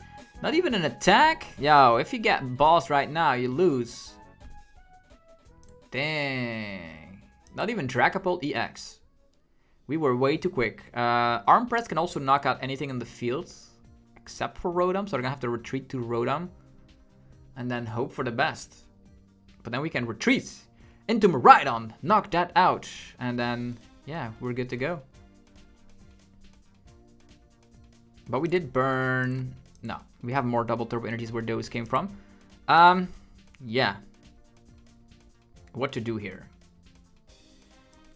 Not even an attack? Yo, if you get boss right now, you lose. Dang. Not even Dragapult EX. We were way too quick. Arm Press can also knock out anything in the field. Except for Rotom, so they're gonna have to retreat to Rotom. And then hope for the best. But then we can retreat into Miraidon, knock that out. And then, yeah, we're good to go. But we did burn... No, we have more double turbo energies where those came from. Yeah. What to do here?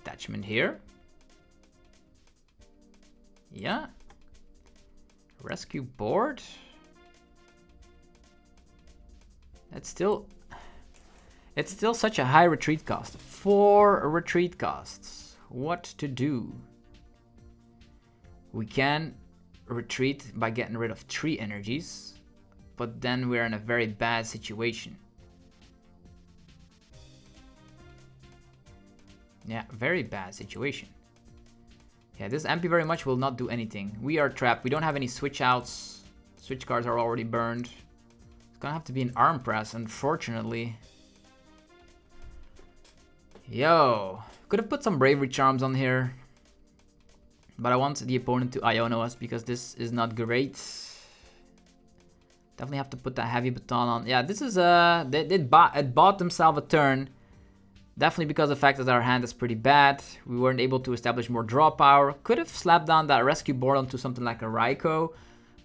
Attachment here. Yeah. Rescue board. It's still such a high retreat cost. 4 retreat costs. What to do? We can retreat by getting rid of 3 energies, but then we're in a very bad situation. Yeah, very bad situation. Yeah, this MP very much will not do anything. We are trapped. We don't have any switch outs. Switch cards are already burned. It's gonna have to be an arm press, unfortunately. Yo, could have put some bravery charms on here, but I want the opponent to Iono us because this is not great. Definitely have to put that heavy baton on. Yeah, this is it bought themselves a turn. Definitely because of the fact that our hand is pretty bad. We weren't able to establish more draw power. Could have slapped down that rescue board onto something like a Raikou.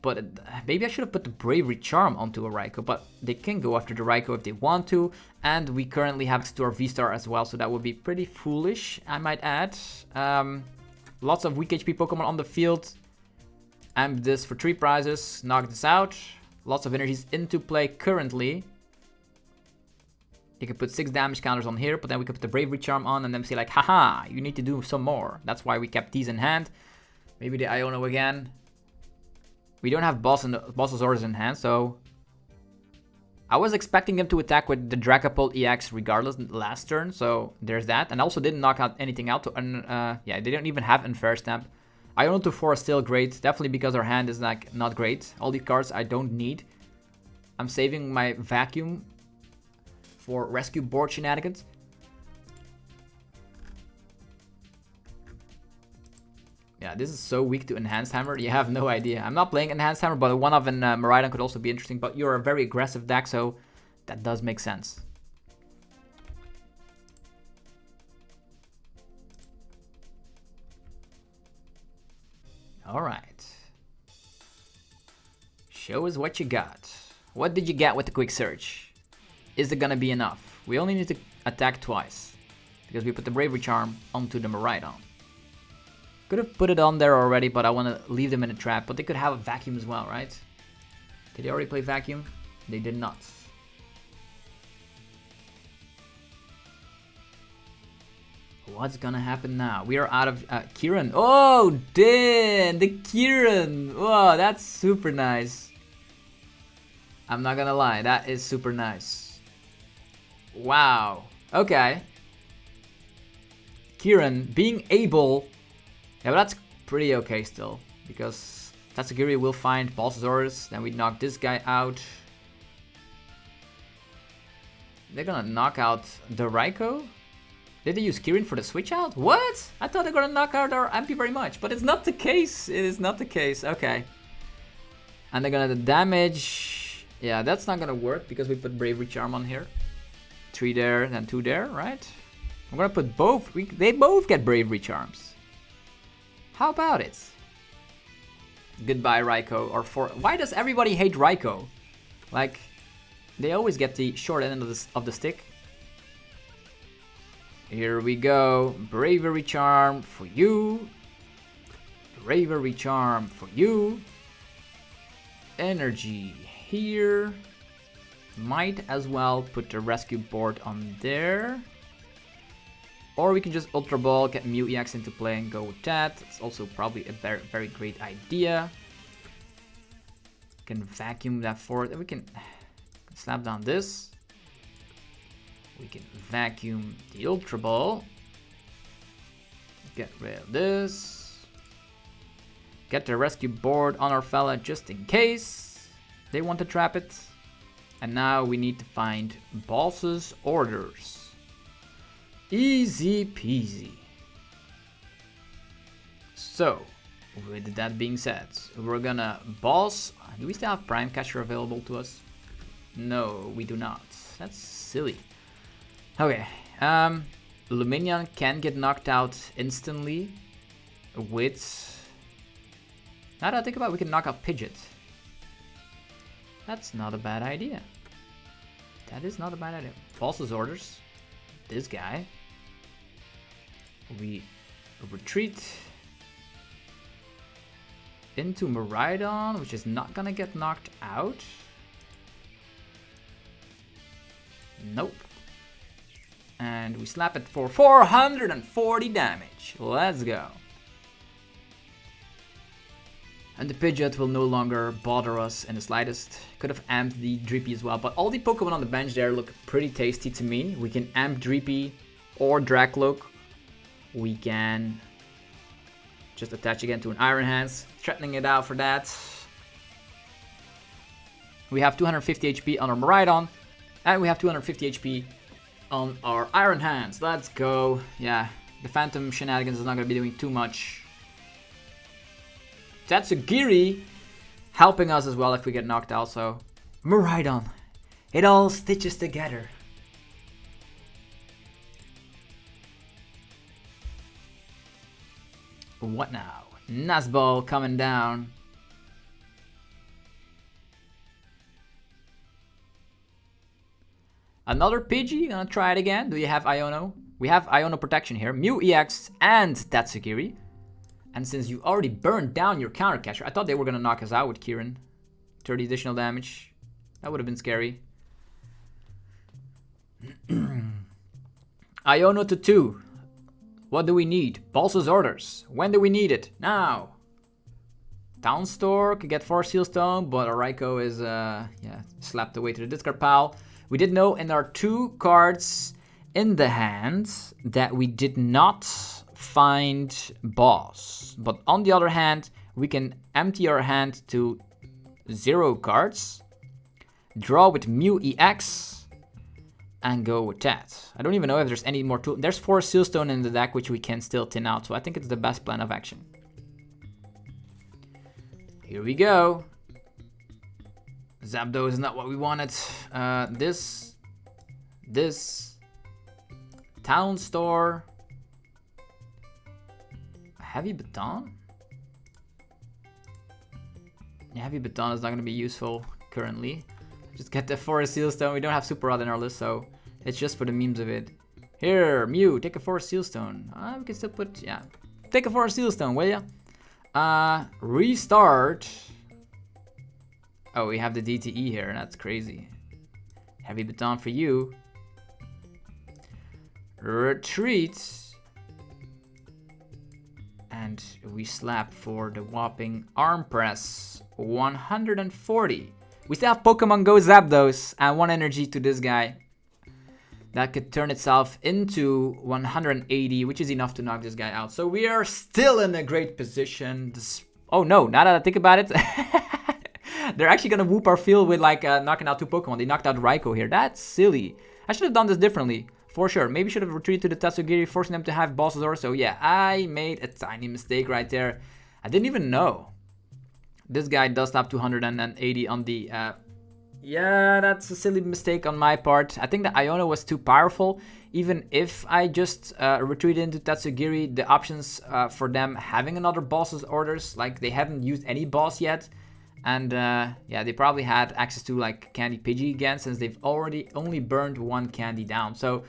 But maybe I should have put the Bravery Charm onto a Raikou. But they can go after the Raikou if they want to. And we currently have access to our VSTAR as well. So that would be pretty foolish, I might add. Lots of weak HP Pokemon on the field. Amp this for 3 prizes. Knock this out. Lots of energies into play currently. You can put 6 damage counters on here, but then we could put the Bravery Charm on and then say like, haha, you need to do some more. That's why we kept these in hand. Maybe the Iono again. We don't have boss's orders in hand, so... I was expecting them to attack with the Dragapult EX regardless last turn, so there's that. And also didn't knock out anything out. Yeah, they don't even have Unfair Stamp. Iono to 4 is still great, definitely because our hand is like not great. All these cards I don't need. I'm saving my Vacuum for rescue board shenanigans. Yeah, this is so weak to Enhanced Hammer. You have no idea. I'm not playing Enhanced Hammer, but one of in Miraidon could also be interesting. But you're a very aggressive deck, so that does make sense. All right. Show us what you got. What did you get with the quick search? Is it gonna be enough? We only need to attack twice because we put the Bravery Charm onto the Miraidon. Could have put it on there already, but I want to leave them in a trap. But they could have a Vacuum as well, right? Did they already play Vacuum? They did not. What's gonna happen now? We are out of Kieran. Oh, damn! The Kieran! Whoa, that's super nice. I'm not gonna lie, that is super nice. Wow. Okay. Kieran being able... Yeah, but that's pretty okay still, because Tatsugiri will find Pulsasaurus, then we knock this guy out. They're gonna knock out the Raikou? Did they use Kirin for the switch out? What? I thought they were gonna knock out our MP very much, but it's not the case. It is not the case. Okay. And they're gonna damage. Yeah, that's not gonna work because we put Bravery Charm on here. 3 there, then 2 there, right? I'm gonna put both. They both get Bravery Charms. How about it? Goodbye, Raikou. Or why does everybody hate Raikou? Like, they always get the short end of the stick. Here we go. Bravery Charm for you. Bravery Charm for you. Energy here. Might as well put the rescue board on there. Or we can just Ultra Ball, get Mew EX into play and go with that. It's also probably a very, very great idea. Can vacuum that forward. And we can slap down this. We can vacuum the Ultra Ball. Get rid of this. Get the rescue board on our fella just in case they want to trap it. And now we need to find Boss's orders. Easy peasy. So, with that being said, we're gonna boss. Do we still have Prime Catcher available to us? No, we do not. That's silly. Okay, Lumineon can get knocked out instantly with... Now that I think about it, we can knock out Pidgeot. That's not a bad idea. That is not a bad idea. Boss's orders. This guy. We retreat into Miraidon, which is not gonna get knocked out. Nope. And we slap it for 440 damage. Let's go. And the Pidgeot will no longer bother us in the slightest. Could have amped the Drippy as well, but all the Pokemon on the bench there look pretty tasty to me. We can amp Drippy or Dracloak. We can just attach again to an Iron Hands, threatening it out for that. We have 250 HP on our Miraidon, and we have 250 HP on our Iron Hands. Let's go. Yeah, the Phantom shenanigans is not going to be doing too much. Tatsugiri helping us as well if we get knocked out, so... Miraidon. It all stitches together. What now? Nazball coming down. Another Pidgey, gonna try it again. Do you have Iono? We have Iono protection here. Mew EX and Tatsugiri. And since you already burned down your counter catcher, I thought they were gonna knock us out with Kirin. 30 additional damage. That would have been scary. Iono to 2. What do we need? Boss's orders. When do we need it? Now. Town Store could get 4 Seal Stone, but our Raikou is slapped away to the discard pile. We did know in our 2 cards in the hand that we did not find Boss. But on the other hand, we can empty our hand to 0 cards, draw with Mew EX, and go with that. I don't even know if there's any more tools. There's 4 Sealstone in the deck, which we can still tin out, so I think it's the best plan of action. Here we go. Zapdos is not what we wanted. This. Town Store. Heavy Baton? Yeah, Heavy Baton is not going to be useful currently. Just get the 4 Sealstone. We don't have Super Rod in our list, so it's just for the memes of it. Here, Mew, take a 4 Sealstone. We can still put, yeah. Take a 4 Sealstone, will ya? Restart. Oh, we have the DTE here. That's crazy. Heavy Baton for you. Retreat. And we slap for the whopping Arm Press. 140. We still have Pokemon Go Zapdos and 1 energy to this guy. That could turn itself into 180, which is enough to knock this guy out. So we are still in a great position. Oh no, now that I think about it, they're actually going to whoop our field with like knocking out 2 Pokemon. They knocked out Raikou here. That's silly. I should have done this differently. for sure. Maybe should have retreated to the Tatsugiri, forcing them to have bosses or so. Yeah, I made a tiny mistake right there. I didn't even know. This guy does tap 280 on the... yeah, that's a silly mistake on my part. I think the Iono was too powerful. Even if I just retreated into Tatsugiri, the options for them having another boss's orders, like they haven't used any boss yet. And yeah, they probably had access to like Candy Pidgey again, since they've already only burned one candy down. So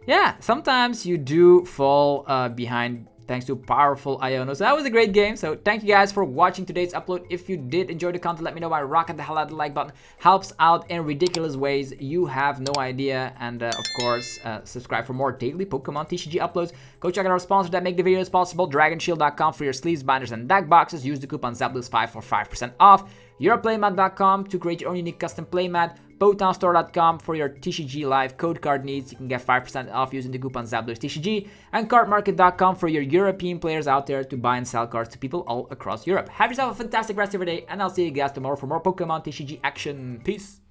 yeah, sometimes you do fall behind thanks to powerful Iono. So that was a great game. So thank you guys for watching today's upload. If you did enjoy the content, let me know by rocking the hell out of the like button. Helps out in ridiculous ways. You have no idea. And of course, subscribe for more daily Pokemon TCG uploads. Go check out our sponsors that make the videos possible. DragonShield.com for your sleeves, binders, and deck boxes. Use the coupon Zapdos5 for 5% off. EuroPlaymat.com to create your own unique custom playmat. BotanStore.com for your TCG live code card needs. You can get 5% off using the coupon ZapdosTCG. And CardMarket.com for your European players out there to buy and sell cards to people all across Europe. Have yourself a fantastic rest of your day, and I'll see you guys tomorrow for more Pokemon TCG action. Peace.